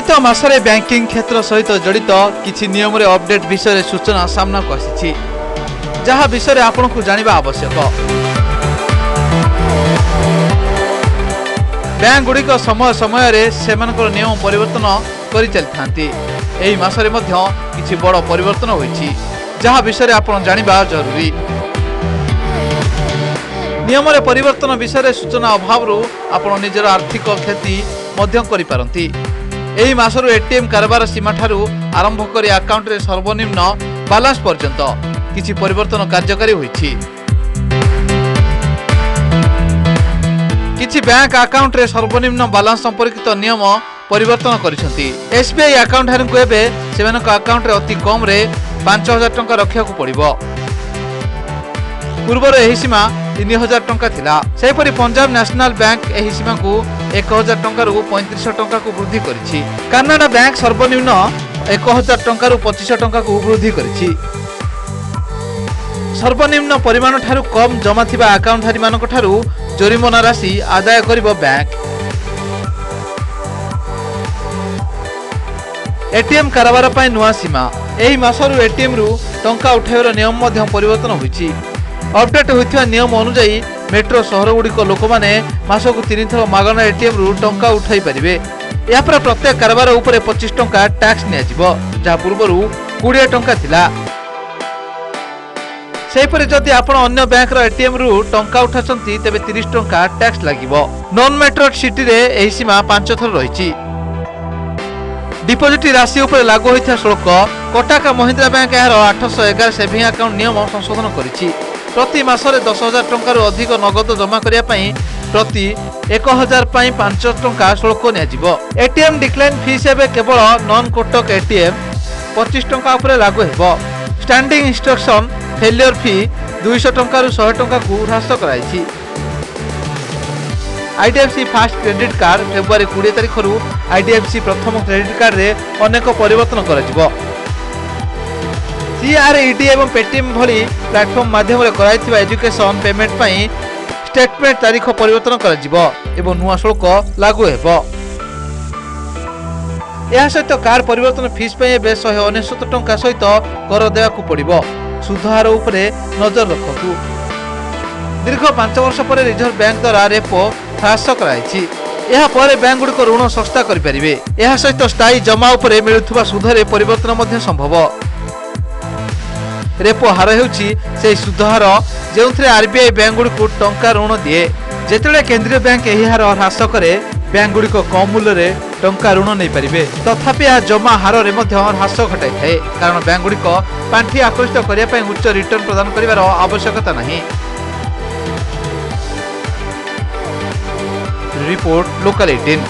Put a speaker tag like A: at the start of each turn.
A: चलित मासरे बैंकिंग क्षेत्र सहित जड़ित किछि नियम रे अपडेट विषय सूचना सामना को आसी जहा विषय आपन को जानिबा आवश्यक। बैंक गुड़िक समय समय रे सेमानकर नियम परिवर्तन करि चलथांती। एही मासरे मध्य किछि बड़ परिवर्तन होईछि जहा विषय आपन जानिबा जरूरी। नियम रे परिवर्तन विषय सूचना अभाव आपन निजर आर्थिक क्षति मध्य करि पारंती। एही मासरु एटीएम कारबार सीमा ठारू आरंभ करी अकाउंट रे सर्वनिम्न बैलेंस पर्यंत किछि परिवर्तन कार्यकारी होईछि। किछि बैंक अकाउंट रे सर्वनिम्न बैलेंस संपर्कित नियम परिवर्तन करिसंती। एसबीआई अकाउंट धारक को एबे सेमानक अकाउंट रे अति कम रे 5000 टंका रखिया को पड़िबो। पूर्वर एही सीमा 3000 टंका थिला। सेपरि पंजाब नेशनल बैंक एही सीमा को 1000 टंका रु 3500 टंका को वृद्धि करिछि। कनाडा बैंक सर्वनिम्न 1000 टंका रु 2500 टंका को वृद्धि करिछि। सर्वनिम्न परिमाण ठारू कम जमा थिबा अकाउंट धारी मानक ठारू जरिमाना राशि आदाय करिबो बैंक। एटीएम कारबार पय नुआ सीमा। एही मासरु एटीएम रु टंका उठाइबार नियम मध्य परिवर्तन होईछि। अपडेट होइथिबा नियम अनुसार मेट्रो सहर गुड़िक लोक माने मासक 3 थर मागणा एटीएम रु टंका उठाई परिबे। या पर प्रत्येक कारबार उपरे 25 टंका टैक्स नियाजिबो जहा पूर्वरु 20 टंका थिला। सेपरि जदि आपण अन्य बैंक रो एटीएम रु टंका उठासंती तेबे 30 टंका टैक्स लागिबो। नॉन मेट्रो सिटी रे एही सीमा 5 थर रहिछि। डिपोजिट राशि उपरे लागू होइथा शुल्क कोटक महिंद्रा बैंक एहार 811 सेविंग अकाउंट नियम संशोधन करिछि। प्रति मासरे 10,000 टंका अधिक नगद जमा करिया पई प्रति 1000 पई 5 टंका शुल्क नियाजिबो। एटीएम डिक्लाइन फीस एबे केवल नॉन कोटक एटीएम 25 टंका उपरे लागू हेबो। स्टैंडिंग इंस्ट्रक्शन फेलियर फी 200 टंका रु 100 टंका को ह्रास कराइछि। IDFC fast credit card February 20 तारिख रु आईडीएफसी प्रथम क्रेडिट कार्ड रे अनेक परिवर्तन कराजिबो। सीआरईडी एवं पेटीएम भली प्लेटफॉर्म माध्यम रे कराइथिबा एजुकेशन पेमेंट पई स्टेटमेंट तारीख परिवर्तन कराजिबो एवं नुआ शुल्क लागू हेबो। या सहित कार परिवर्तन फीस पई एबे 199 टंका सहित कर देवा को पड़िबो। सुध हार उपरे नजर रखतु। दीर्घ 5 वर्ष पर रिजर्व बैंक द्वारा रेपो ह्रास कराइछि। यह पर बैंक गुड़िक ऋण सस्ता करि परिबे। यह सहित स्थायी जमा उपरे मिलुथुबा सुधरे परिवर्तन मध्य संभव। रेपो हार हेउछि से सुध हार जेउथरे आरबीआई बैंक गुड़िक टंका ऋण दिए। जेतेले केंद्रीय बैंक एही हार ह्रास करे बैंक गुड़िक कम मूल्य रे टंका ऋण नै परिबे। तथापि आ जमा हार रे मध्य ह्रास घटाई थाए कारण बैंक गुड़िक पांठी आकृष्ट करिया पय उच्च रिटर्न प्रदान करिवार आवश्यकता नाही। Report local 18।